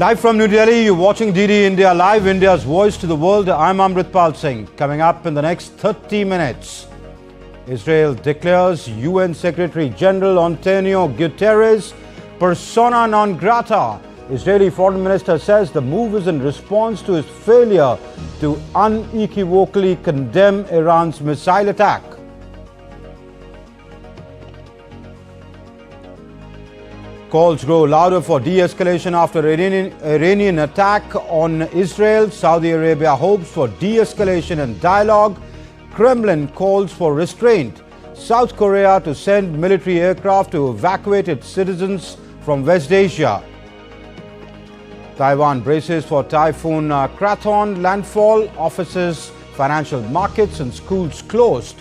Live from New Delhi, you're watching DD India Live, India's voice to the world. I'm Amritpal Singh. Coming up in the next 30 minutes, Israel declares UN Secretary General António Guterres persona non grata. Israeli Foreign Minister says the move is in response to his failure to unequivocally condemn Iran's missile attack. Calls grow louder for de-escalation after Iranian attack on Israel. Saudi Arabia hopes for de-escalation and dialogue. Kremlin calls for restraint. South Korea to send military aircraft to evacuate its citizens from West Asia. Taiwan braces for Typhoon Krathon landfall. Offices, financial markets and schools closed.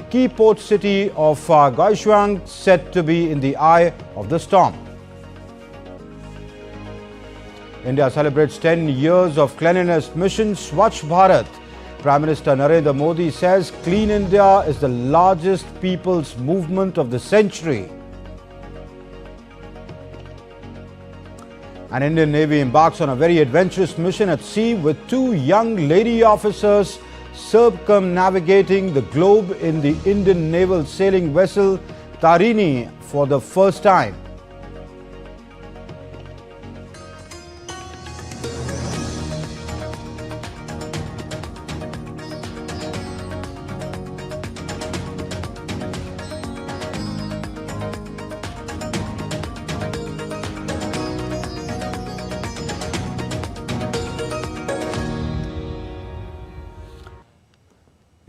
Key port city of Kaohsiung said to be in the eye of the storm. India celebrates 10 years of cleanliness mission Swachh Bharat. Prime Minister Narendra Modi says Clean India is the largest people's movement of the century. An Indian Navy embarks on a very adventurous mission at sea with two young lady officers circumnavigating the globe in the Indian naval sailing vessel Tarini for the first time.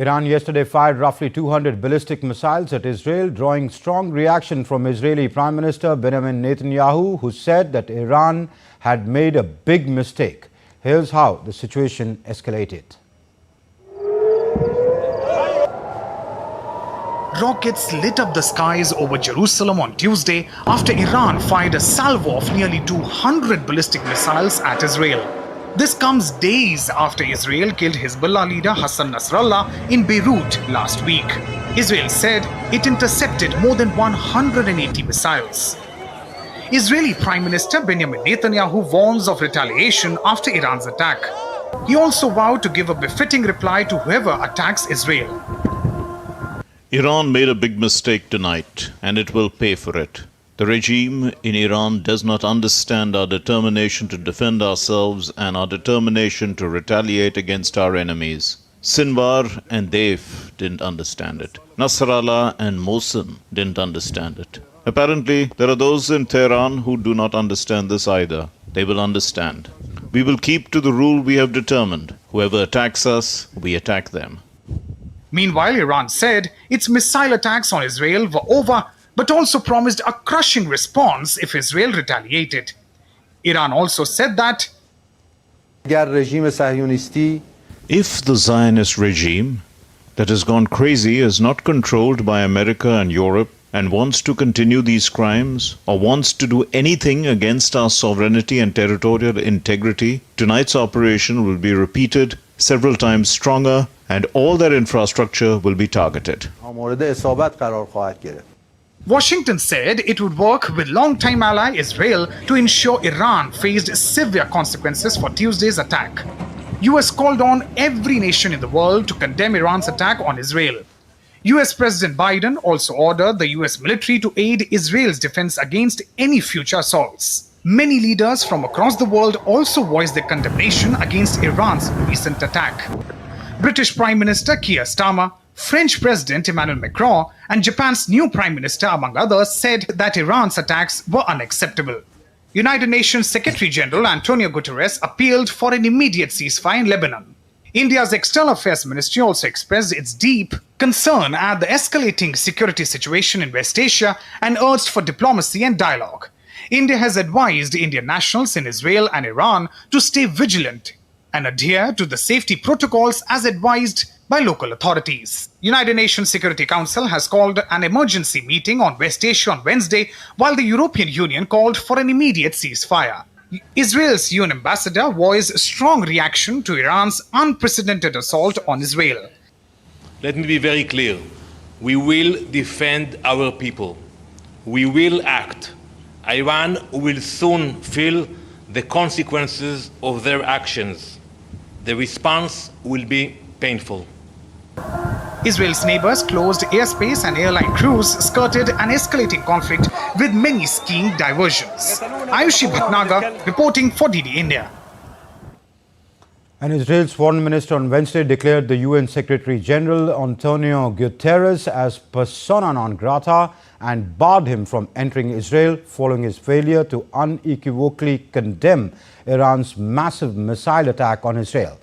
Iran yesterday fired roughly 200 ballistic missiles at Israel, drawing strong reaction from Israeli Prime Minister Benjamin Netanyahu, who said that Iran had made a big mistake. Here's how the situation escalated. Rockets lit up the skies over Jerusalem on Tuesday after Iran fired a salvo of nearly 200 ballistic missiles at Israel. This comes days after Israel killed Hezbollah leader Hassan Nasrallah in Beirut last week. Israel said it intercepted more than 180 missiles. Israeli Prime Minister Benjamin Netanyahu warns of retaliation after Iran's attack. He also vowed to give a befitting reply to whoever attacks Israel. Iran made a big mistake tonight, and it will pay for it. The regime in Iran does not understand our determination to defend ourselves and our determination to retaliate against our enemies. Sinwar and Deif didn't understand it. Nasrallah and Mohsen didn't understand it. Apparently, there are those in Tehran who do not understand this either. They will understand. We will keep to the rule we have determined. Whoever attacks us, we attack them. Meanwhile, Iran said its missile attacks on Israel were over, but also promised a crushing response if Israel retaliated. Iran also said that if the Zionist regime that has gone crazy is not controlled by America and Europe and wants to continue these crimes or wants to do anything against our sovereignty and territorial integrity, tonight's operation will be repeated several times stronger and all their infrastructure will be targeted. Washington said it would work with longtime ally Israel to ensure Iran faced severe consequences for Tuesday's attack. US called on every nation in the world to condemn Iran's attack on Israel. US President Biden also ordered the US military to aid Israel's defense against any future assaults. Many leaders from across the world also voiced their condemnation against Iran's recent attack. British Prime Minister Keir Starmer, French President Emmanuel Macron and Japan's new Prime Minister, among others, said that Iran's attacks were unacceptable. United Nations Secretary General António Guterres appealed for an immediate ceasefire in Lebanon. India's External Affairs Ministry also expressed its deep concern at the escalating security situation in West Asia and urged for diplomacy and dialogue. India has advised Indian nationals in Israel and Iran to stay vigilant and adhere to the safety protocols as advised by local authorities. United Nations Security Council has called an emergency meeting on West Asia on Wednesday, while the European Union called for an immediate ceasefire. Israel's UN ambassador voiced strong reaction to Iran's unprecedented assault on Israel. Let me be very clear. We will defend our people. We will act. Iran will soon feel the consequences of their actions. The response will be painful. Israel's neighbors closed airspace and airline crews skirted an escalating conflict with many skiing diversions. Ayushi Bhatnagar reporting for DD India. And Israel's foreign minister on Wednesday declared the UN Secretary General António Guterres as persona non grata and barred him from entering Israel following his failure to unequivocally condemn Iran's massive missile attack on Israel.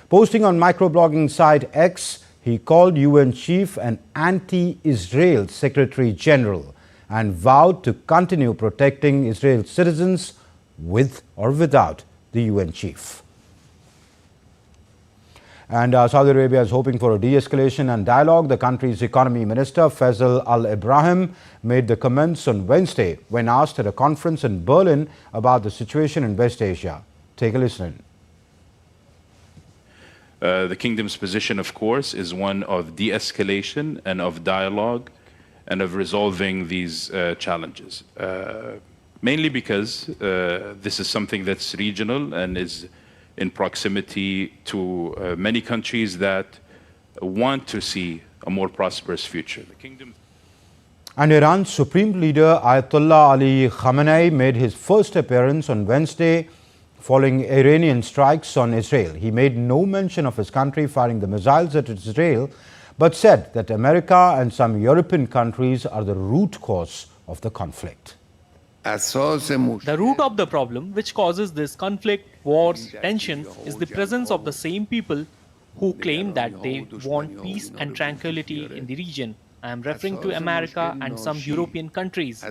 Posting on microblogging site X, he called UN chief an anti-Israel Secretary General and vowed to continue protecting Israel's citizens with or without the UN chief. And Saudi Arabia is hoping for a de-escalation and dialogue. The country's economy minister, Faisal Al-Ibrahim, made the comments on Wednesday when asked at a conference in Berlin about the situation in West Asia. Take a listen. The kingdom's position, of course, is one of de-escalation and of dialogue and of resolving these challenges. Mainly because this is something that's regional and is in proximity to many countries that want to see a more prosperous future. The kingdom. And Iran's Supreme Leader Ayatollah Ali Khamenei made his first appearance on Wednesday following Iranian strikes on Israel. He made no mention of his country firing the missiles at Israel, but said that America and some European countries are the root cause of the conflict. The root of the problem which causes this conflict, wars, tension is the presence of the same people who claim that they want peace and tranquility in the region. I am referring to America and some European countries.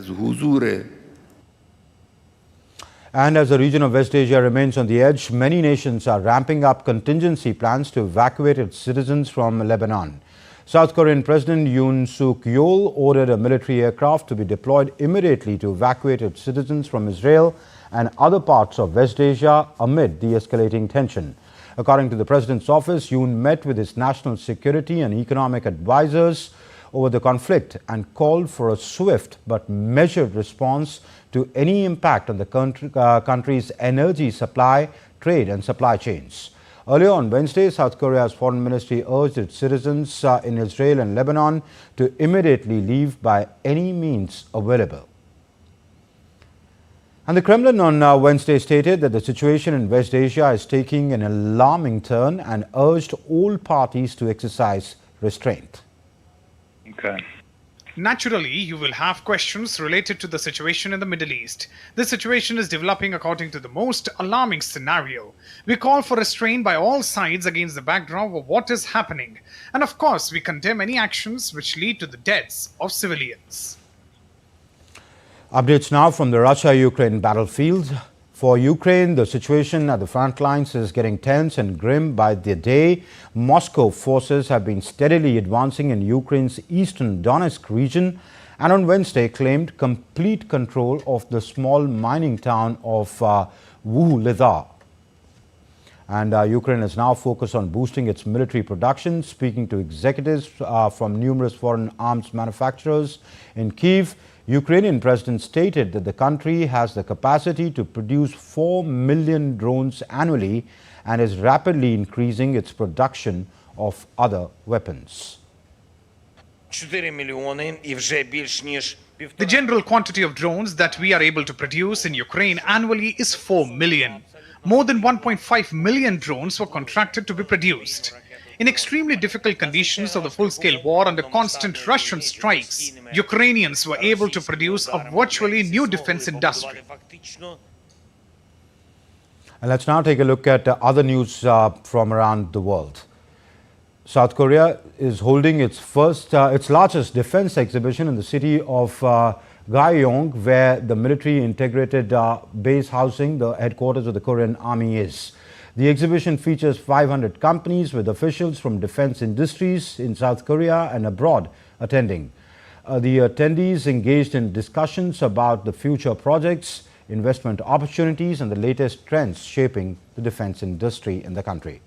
And as the region of West Asia remains on the edge, many nations are ramping up contingency plans to evacuate its citizens from Lebanon. South Korean President Yoon Suk Yeol ordered a military aircraft to be deployed immediately to evacuate its citizens from Israel and other parts of West Asia amid the escalating tension. According to the president's office, Yoon met with his national security and economic advisors over the conflict and called for a swift but measured response to any impact on the country's energy supply, trade and supply chains. Earlier on Wednesday, South Korea's foreign ministry urged its citizens in Israel and Lebanon to immediately leave by any means available. And the Kremlin on Wednesday stated that the situation in West Asia is taking an alarming turn and urged all parties to exercise restraint. Okay. Naturally, you will have questions related to the situation in the Middle East. The situation is developing according to the most alarming scenario. We call for restraint by all sides against the backdrop of what is happening. And of course, we condemn any actions which lead to the deaths of civilians. Updates now from the Russia-Ukraine battlefield. For Ukraine, the situation at the front lines is getting tense and grim by the day. Moscow forces have been steadily advancing in Ukraine's eastern Donetsk region and on Wednesday claimed complete control of the small mining town of Vuhledar. And Ukraine is now focused on boosting its military production. Speaking to executives from numerous foreign arms manufacturers in Kyiv, Ukrainian president stated that the country has the capacity to produce 4 million drones annually and is rapidly increasing its production of other weapons. The general quantity of drones that we are able to produce in Ukraine annually is 4 million. More than 1.5 million drones were contracted to be produced. In extremely difficult conditions of the full-scale war under constant Russian strikes, Ukrainians were able to produce a virtually new defense industry. And let's now take a look at other news from around the world. South Korea is holding its largest defense exhibition in the city of Gyeong, where the military integrated base housing the headquarters of the Korean Army is. The exhibition features 500 companies with officials from defense industries in South Korea and abroad attending. The attendees engaged in discussions about the future projects, investment opportunities and the latest trends shaping the defense industry in the country.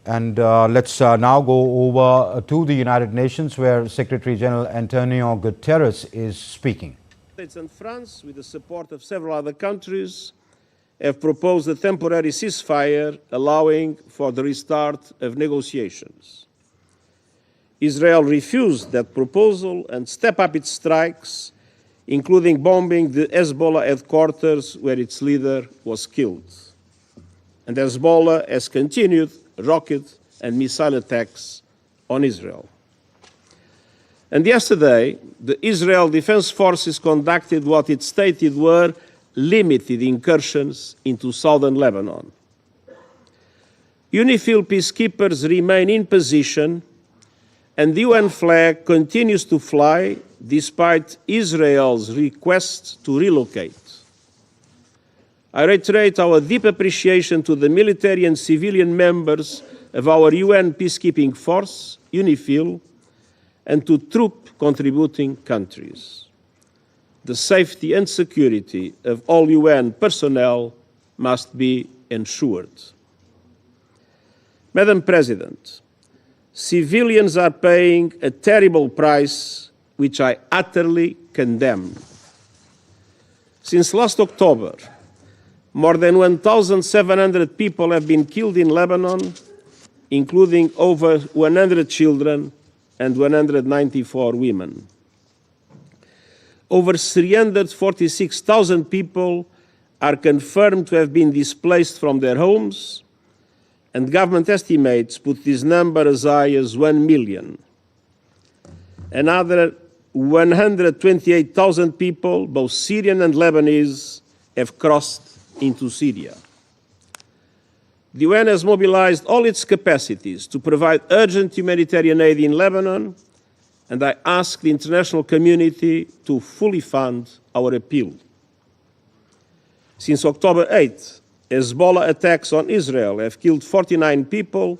And let's now go over to the United Nations, where Secretary General António Guterres is speaking. States and France, with the support of several other countries, have proposed a temporary ceasefire allowing for the restart of negotiations. Israel refused that proposal and stepped up its strikes, including bombing the Hezbollah headquarters where its leader was killed. And Hezbollah has continued rocket and missile attacks on Israel. And yesterday, the Israel Defense Forces conducted what it stated were limited incursions into southern Lebanon. UNIFIL peacekeepers remain in position, and the UN flag continues to fly despite Israel's request to relocate. I reiterate our deep appreciation to the military and civilian members of our UN peacekeeping force, UNIFIL, and to troop contributing countries. The safety and security of all UN personnel must be ensured. Madam President, civilians are paying a terrible price, which I utterly condemn. Since last October, more than 1,700 people have been killed in Lebanon, including over 100 children and 194 women. Over 346,000 people are confirmed to have been displaced from their homes, and government estimates put this number as high as 1 million. Another 128,000 people, both Syrian and Lebanese, have crossed into Syria. The UN has mobilized all its capacities to provide urgent humanitarian aid in Lebanon, and I ask the international community to fully fund our appeal. Since October 8th, Hezbollah attacks on Israel have killed 49 people,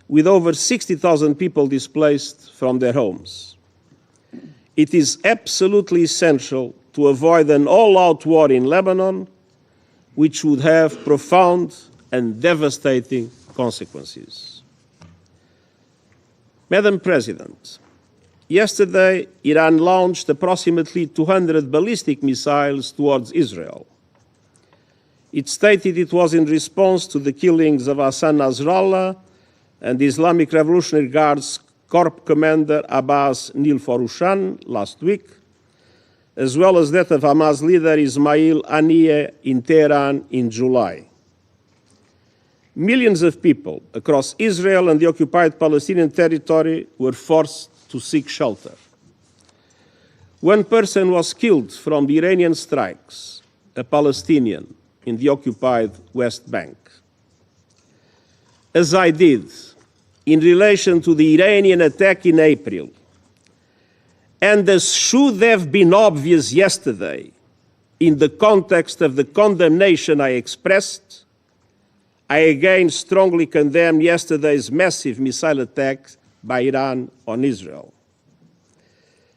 with over 60,000 people displaced from their homes. It is absolutely essential to avoid an all-out war in Lebanon, which would have profound and devastating consequences. Madam President, yesterday Iran launched approximately 200 ballistic missiles towards Israel. It stated it was in response to the killings of Hassan Nasrallah and the Islamic Revolutionary Guards Corps Commander Abbas Nilforushan last week, as well as that of Hamas leader Ismail Haniyeh in Tehran in July. Millions of people across Israel and the occupied Palestinian territory were forced to seek shelter. One person was killed from the Iranian strikes, a Palestinian in the occupied West Bank. As I did in relation to the Iranian attack in April, and as should have been obvious yesterday in the context of the condemnation I expressed, I again strongly condemn yesterday's massive missile attack by Iran on Israel.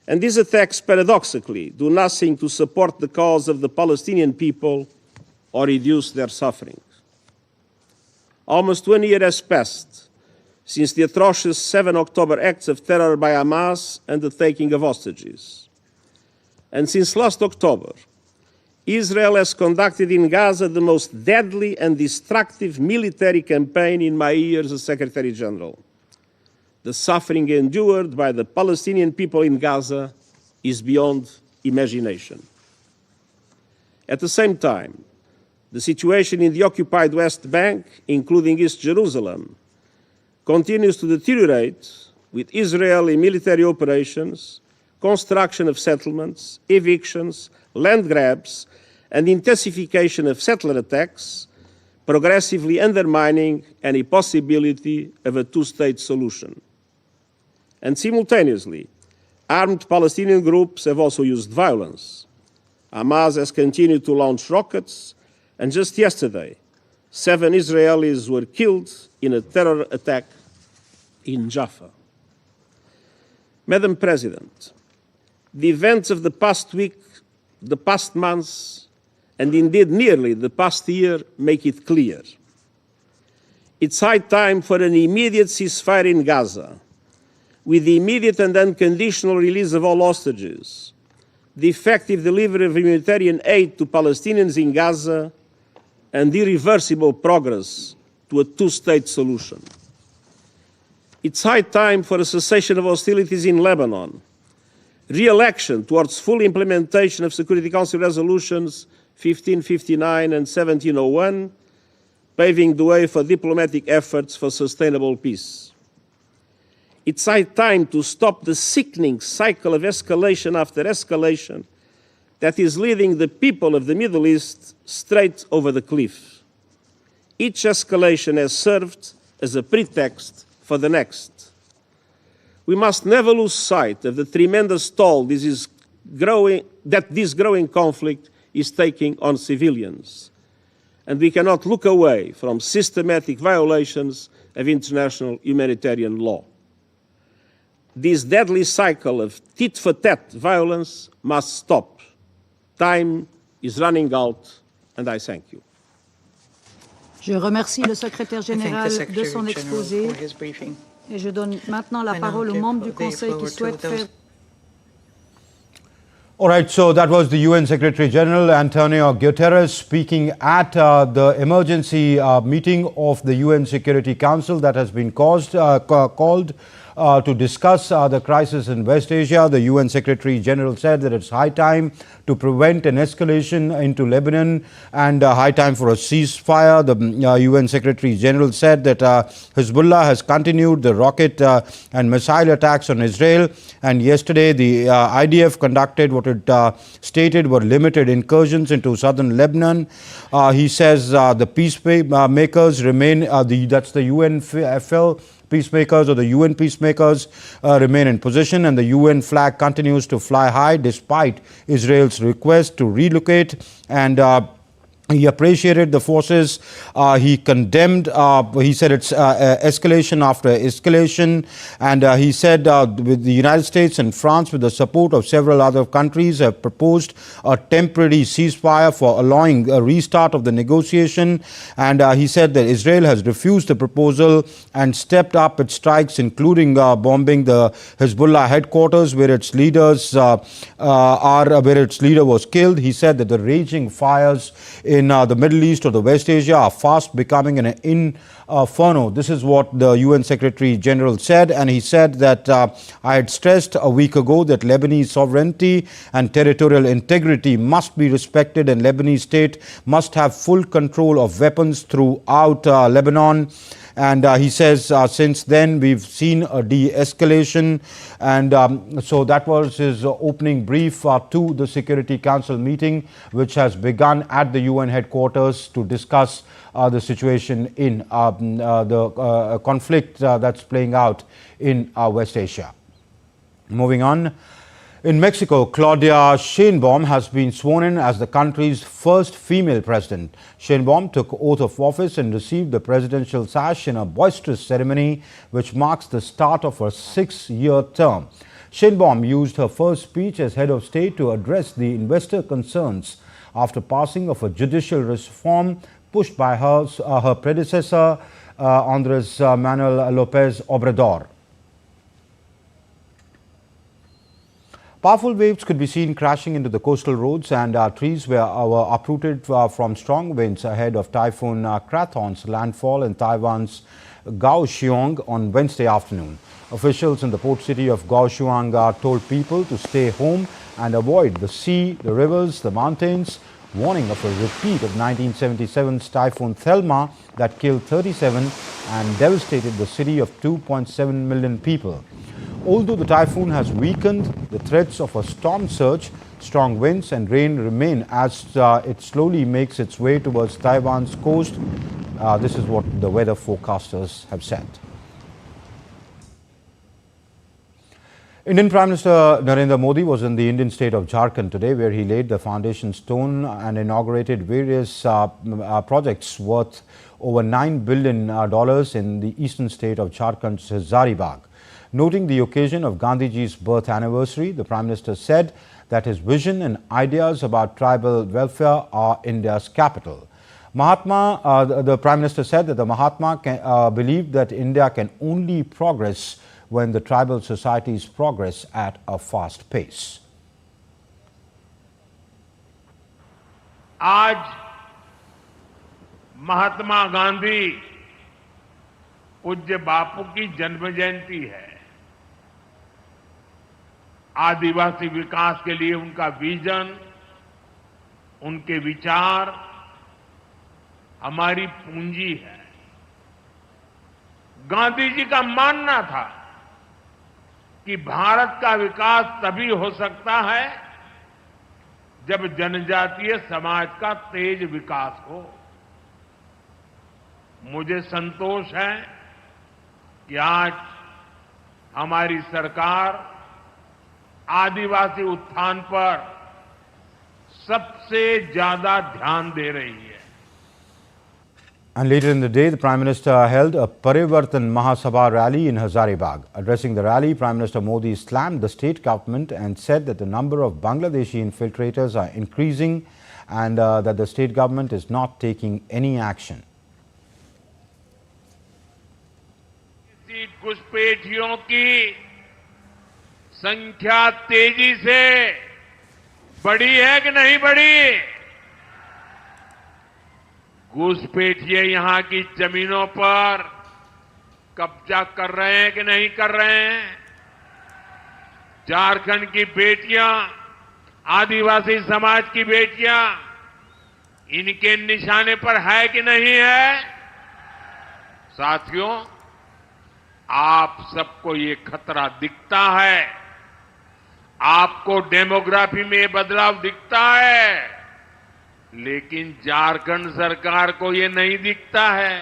And these attacks, paradoxically, do nothing to support the cause of the Palestinian people or reduce their suffering. Almost 1 year has passed since the atrocious 7 October acts of terror by Hamas and the taking of hostages. And since last October, Israel has conducted in Gaza the most deadly and destructive military campaign in my years as Secretary General. The suffering endured by the Palestinian people in Gaza is beyond imagination. At the same time, the situation in the occupied West Bank, including East Jerusalem, continues to deteriorate with Israeli military operations, construction of settlements, evictions, land grabs, and intensification of settler attacks, progressively undermining any possibility of a two-state solution. And simultaneously, armed Palestinian groups have also used violence. Hamas has continued to launch rockets, and just yesterday, 7 Israelis were killed in a terror attack in Jaffa. Madam President, the events of the past week, the past months, and indeed nearly the past year make it clear. It's high time for an immediate ceasefire in Gaza, with the immediate and unconditional release of all hostages, the effective delivery of humanitarian aid to Palestinians in Gaza, and irreversible progress to a two-state solution. It's high time for a cessation of hostilities in Lebanon, re-election towards full implementation of Security Council resolutions 1559 and 1701, paving the way for diplomatic efforts for sustainable peace. It's high time to stop the sickening cycle of escalation after escalation that is leading the people of the Middle East straight over the cliff. Each escalation has served as a pretext for the next. We must never lose sight of the tremendous toll this growing conflict is taking on civilians. And we cannot look away from systematic violations of international humanitarian law. This deadly cycle of tit-for-tat violence must stop. Time is running out, and I thank you. Je remercie le secrétaire général de son exposé et je donne maintenant la parole aux membres du Conseil qui souhaitent faire. All right, so that was the UN Secretary General António Guterres speaking at the emergency meeting of the UN Security Council that has been called to discuss the crisis in West Asia. The UN Secretary General said that it's high time to prevent an escalation into Lebanon and high time for a ceasefire. The UN Secretary General said that Hezbollah has continued the rocket and missile attacks on Israel, and yesterday the IDF conducted what it stated were limited incursions into southern Lebanon. He says the peacemakers remain, that's the UNFL peacemakers or the UN peacemakers remain in position, and the UN flag continues to fly high despite Israel's request to relocate. And he appreciated the forces. He condemned, he said it's escalation after escalation. And he said with the United States and France, with the support of several other countries, have proposed a temporary ceasefire for allowing a restart of the negotiation. And he said that Israel has refused the proposal and stepped up its strikes, including bombing the Hezbollah headquarters where its leaders where its leader was killed. He said that the raging fires in the Middle East or the West Asia are fast becoming an inferno. This is what the UN Secretary General said, and he said that I had stressed a week ago that Lebanese sovereignty and territorial integrity must be respected, and Lebanese state must have full control of weapons throughout Lebanon. And he says since then we've seen a de-escalation, and so that was his opening brief to the Security Council meeting, which has begun at the UN headquarters to discuss the situation in the conflict that's playing out in West Asia. Moving on. In Mexico, Claudia Sheinbaum has been sworn in as the country's first female president. Sheinbaum took oath of office and received the presidential sash in a boisterous ceremony which marks the start of her 6-year term. Sheinbaum used her first speech as head of state to address the investor concerns after passing of a judicial reform pushed by her predecessor, Andrés Manuel López Obrador. Powerful waves could be seen crashing into the coastal roads, and trees were uprooted from strong winds ahead of Typhoon Krathon's landfall in Taiwan's Kaohsiung on Wednesday afternoon. Officials in the port city of Kaohsiung told people to stay home and avoid the sea, the rivers, the mountains, warning of a repeat of 1977's Typhoon Thelma that killed 37 and devastated the city of 2.7 million people. Although the typhoon has weakened, the threats of a storm surge, strong winds and rain remain as it slowly makes its way towards Taiwan's coast. This is what the weather forecasters have said. Indian Prime Minister Narendra Modi was in the Indian state of Jharkhand today, where he laid the foundation stone and inaugurated various projects worth over $9 billion in the eastern state of Jharkhand's Hazaribagh. Noting the occasion of Gandhiji's birth anniversary, the Prime Minister said that his vision and ideas about tribal welfare are India's capital. The Prime Minister said that the Mahatma believed that India can only progress when the tribal societies progress at a fast pace. आज महात्मा गांधी पूज्य बापू की जन्म जयंती है। आदिवासी विकास के लिए उनका vision, उनके विचार हमारी पूंजी है। गांधी जी का मानना था कि भारत का विकास तभी हो सकता है जब जनजातीय समाज का तेज विकास हो। मुझे संतोष है कि आज हमारी सरकार आदिवासी उत्थान पर सबसे ज्यादा ध्यान दे रही है। And later in the day, the Prime Minister held a Parivartan Mahasabha rally in Hazaribagh. Addressing the rally, Prime Minister Modi slammed the state government and said that the number of Bangladeshi infiltrators are increasing and that the state government is not taking any action. घुसपैठियों की संख्या तेजी से बढ़ी है कि नहीं बढ़ी? घुसपैठिए यहां की जमीनों पर कब्जा कर रहे हैं कि नहीं कर रहे हैं? झारखंड की बेटियां, आदिवासी समाज की बेटियां इनके निशाने पर है कि नहीं है? साथियों, आप सबको ये खतरा दिखता है, आपको डेमोग्राफी में बदलाव दिखता है, लेकिन झारखंड सरकार को ये नहीं दिखता है।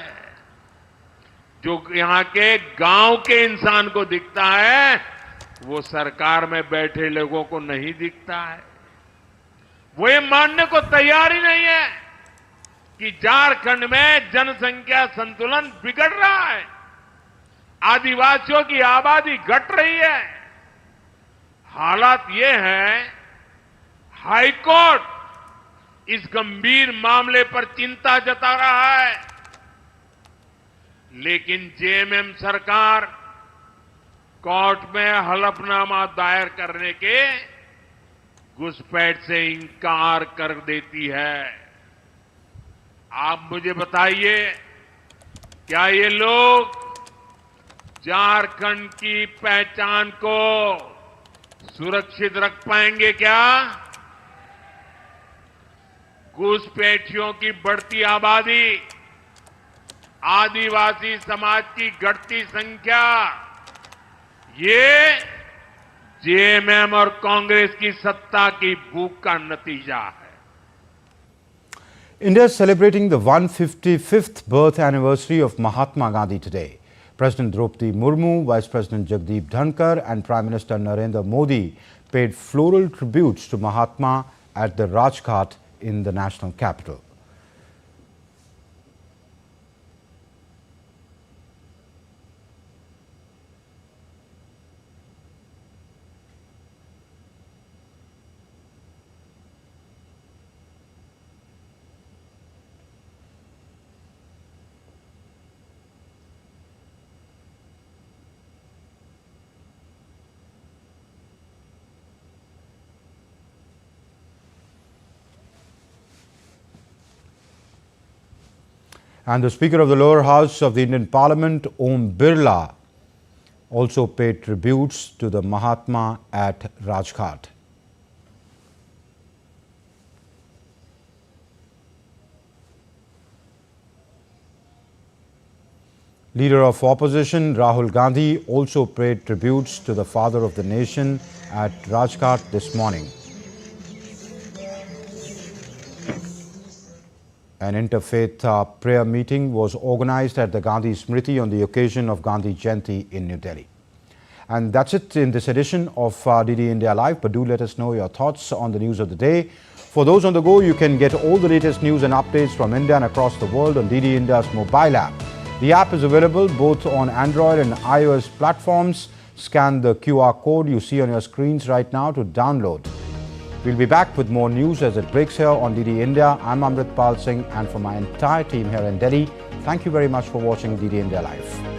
जो यहां के गांव के इंसान को दिखता है, वो सरकार में बैठे लोगों को नहीं दिखता है। वो ये मानने को तैयार ही नहीं है कि झारखंड में जनसंख्या संतुलन बिगड़ रहा है, आदिवासियों की आबादी घट रही है। हालात ये है, हाईकोर्ट इस गंभीर मामले पर चिंता जता रहा है, लेकिन जेएमएम सरकार कोर्ट में हलफनामा दायर करने के घुसपैठ से इंकार कर देती है। आप मुझे बताइए, क्या ये लोग झारखंड की पहचान को सुरक्षित रख पाएंगे क्या? घुसपैठियों की बढ़ती आबादी, आदिवासी समाज की घटती संख्या, ये जेएमएम और कांग्रेस की सत्ता की भूख का नतीजा है। India is celebrating the 155th birth anniversary of Mahatma Gandhi today. President Draupadi Murmu, Vice President Jagdeep Dhankar and Prime Minister Narendra Modi paid floral tributes to Mahatma at the Rajghat in the national capital. And the Speaker of the lower house of the Indian Parliament, Om Birla, also paid tributes to the Mahatma at Rajghat. Leader of opposition Rahul Gandhi also paid tributes to the father of the nation at Rajghat this morning. An interfaith prayer meeting was organized at the Gandhi Smriti on the occasion of Gandhi Jayanti in New Delhi. And that's it in this edition of DD India Live. But do let us know your thoughts on the news of the day. For those on the go, you can get all the latest news and updates from India and across the world on DD India's mobile app. The app is available both on Android and iOS platforms. Scan the QR code you see on your screens right now to download. We'll be back with more news as it breaks here on DD India. I'm Amritpal Singh, and for my entire team here in Delhi, thank you very much for watching DD India Live.